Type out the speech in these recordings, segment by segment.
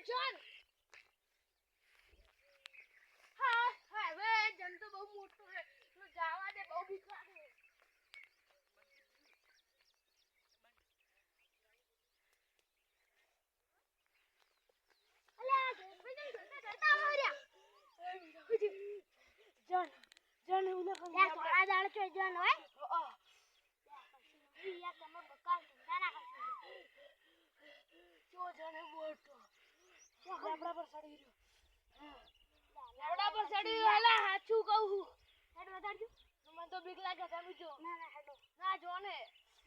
John હા હવે જન તો બહુ મોટો છે તું જાવા દે બહુ બીક લાગે અલ્યા બીજું ડરતા હોર્યા જન ઉને કોણ યાર થોડા દાળ છો જન હોય યાર તમે બકાલ ધંધા ના કરશો જો જને મોટો લેબડા પર સડી રહ્યો લેબડા પર સડી રહ્યો એલા હાચું કહું હેડ વધારજો મને તો બીક લાગે તમે જો ના ના હેડો ના જો ને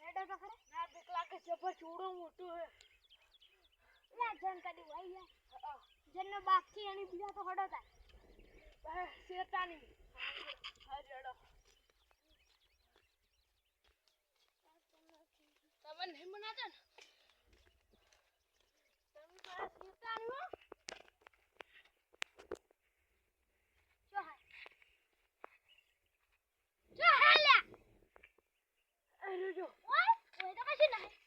હેડો તો ખરે ના બીક લાગે જબર ચોડો મોટો હે લા જન કદી હોય યાર જનનો બાપ થી અને બીજા તો હડો તા શેતાની હા જડો તમે નહીં મનાતા ને તમે મારા શેતાની હો જો ઓય તો કશું નહીં